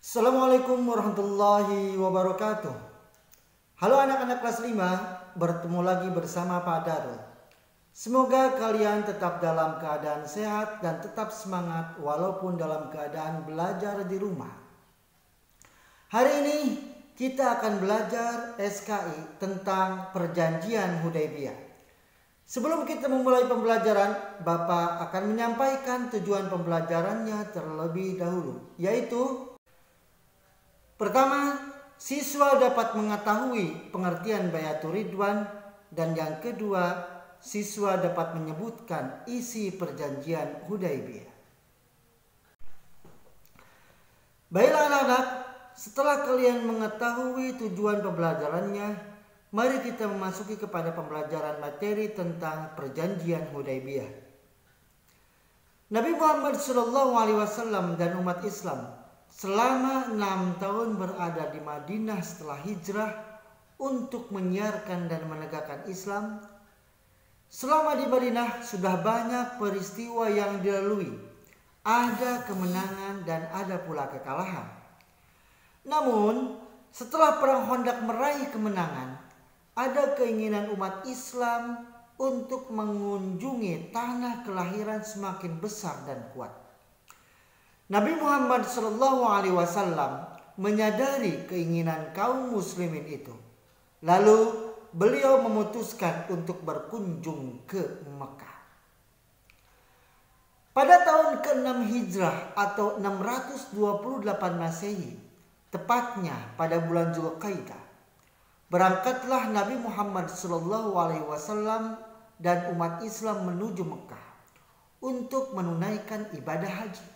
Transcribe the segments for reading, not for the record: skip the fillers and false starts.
Assalamualaikum warahmatullahi wabarakatuh. Halo anak-anak kelas 5, bertemu lagi bersama Pak Darul. Semoga kalian tetap dalam keadaan sehat dan tetap semangat walaupun dalam keadaan belajar di rumah. Hari ini kita akan belajar SKI tentang Perjanjian Hudaybiyah. Sebelum kita memulai pembelajaran, Bapak akan menyampaikan tujuan pembelajarannya terlebih dahulu, yaitu pertama, siswa dapat mengetahui pengertian Bayatul Ridwan, dan yang kedua, siswa dapat menyebutkan isi Perjanjian Hudaybiyah. Baiklah anak-anak, setelah kalian mengetahui tujuan pembelajarannya, mari kita memasuki kepada pembelajaran materi tentang Perjanjian Hudaybiyah. Nabi Muhammad SAW dan umat Islam selama 6 tahun berada di Madinah setelah hijrah untuk menyiarkan dan menegakkan Islam. Selama di Madinah sudah banyak peristiwa yang dilalui. Ada kemenangan dan ada pula kekalahan. Namun setelah perang Khandaq meraih kemenangan, ada keinginan umat Islam untuk mengunjungi tanah kelahiran semakin besar dan kuat. Nabi Muhammad SAW menyadari keinginan kaum muslimin itu. Lalu beliau memutuskan untuk berkunjung ke Mekah. Pada tahun ke-6 Hijrah atau 628 Masehi, tepatnya pada bulan Zulqaidah, berangkatlah Nabi Muhammad SAW dan umat Islam menuju Mekah untuk menunaikan ibadah haji.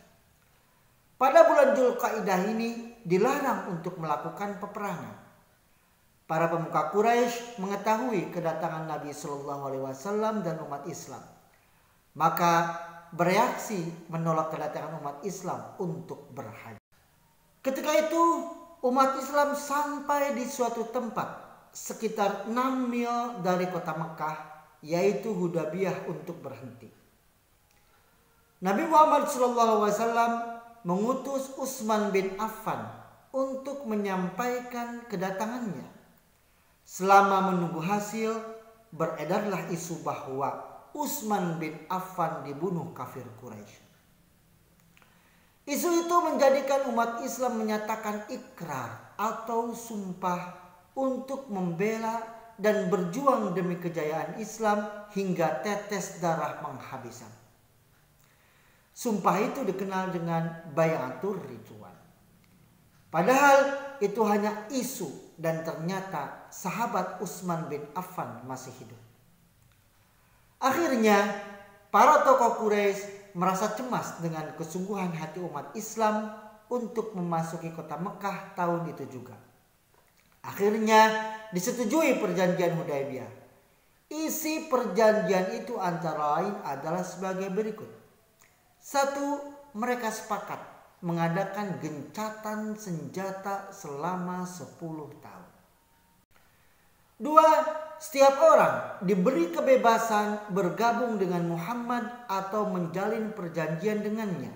Pada bulan Zulqaidah ini dilarang untuk melakukan peperangan. Para pemuka Quraisy mengetahui kedatangan Nabi SAW dan umat Islam, maka bereaksi menolak kedatangan umat Islam untuk berhaji. Ketika itu umat Islam sampai di suatu tempat sekitar 6 mil dari kota Mekah, yaitu Hudaybiyah, untuk berhenti. Nabi Muhammad SAW mengutus Utsman bin Affan untuk menyampaikan kedatangannya. Selama menunggu hasil, beredarlah isu bahwa Utsman bin Affan dibunuh kafir Quraisy. Isu itu menjadikan umat Islam menyatakan ikrar atau sumpah untuk membela dan berjuang demi kejayaan Islam hingga tetes darah penghabisan. Sumpah itu dikenal dengan Bayatul Ridwan. Padahal itu hanya isu dan ternyata sahabat Utsman bin Affan masih hidup. Akhirnya para tokoh Quraisy merasa cemas dengan kesungguhan hati umat Islam untuk memasuki kota Mekah tahun itu juga. Akhirnya disetujui Perjanjian Hudaybiyah. Isi perjanjian itu antara lain adalah sebagai berikut. 1. Mereka sepakat mengadakan gencatan senjata selama 10 tahun. 2. Setiap orang diberi kebebasan bergabung dengan Muhammad atau menjalin perjanjian dengannya.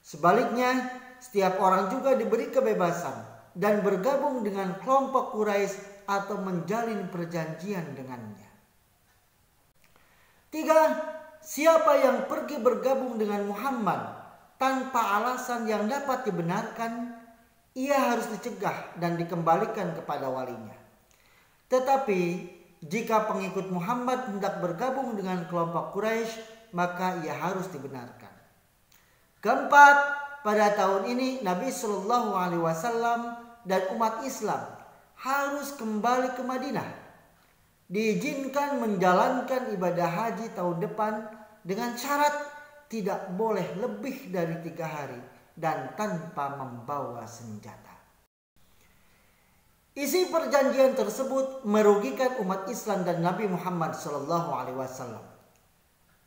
Sebaliknya, setiap orang juga diberi kebebasan dan bergabung dengan kelompok Quraisy atau menjalin perjanjian dengannya. 3. Siapa yang pergi bergabung dengan Muhammad tanpa alasan yang dapat dibenarkan, ia harus dicegah dan dikembalikan kepada walinya. Tetapi jika pengikut Muhammad hendak bergabung dengan kelompok Quraisy, maka ia harus dibenarkan. Keempat, pada tahun ini Nabi SAW dan umat Islam harus kembali ke Madinah. Diizinkan menjalankan ibadah haji tahun depan dengan syarat tidak boleh lebih dari 3 hari dan tanpa membawa senjata. Isi perjanjian tersebut merugikan umat Islam dan Nabi Muhammad SAW.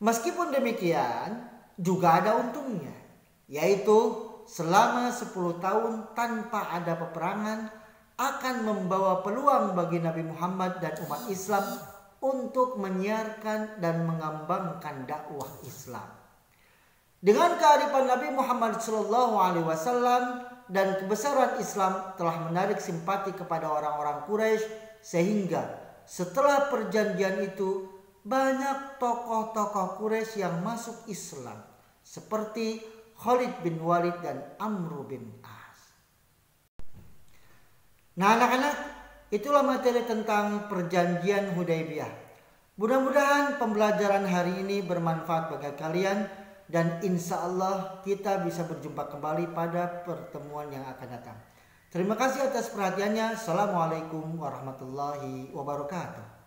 Meskipun demikian, juga ada untungnya, yaitu selama 10 tahun tanpa ada peperangan akan membawa peluang bagi Nabi Muhammad dan umat Islam untuk menyiarkan dan mengembangkan dakwah Islam. Dengan kearifan Nabi Muhammad SAW dan kebesaran Islam telah menarik simpati kepada orang-orang Quraisy, sehingga setelah perjanjian itu banyak tokoh-tokoh Quraisy yang masuk Islam seperti Khalid bin Walid dan Amr bin As. Nah anak-anak, itulah materi tentang perjanjian Hudaybiyah. Mudah-mudahan pembelajaran hari ini bermanfaat bagi kalian dan insya Allah kita bisa berjumpa kembali pada pertemuan yang akan datang. Terima kasih atas perhatiannya. Assalamualaikum warahmatullahi wabarakatuh.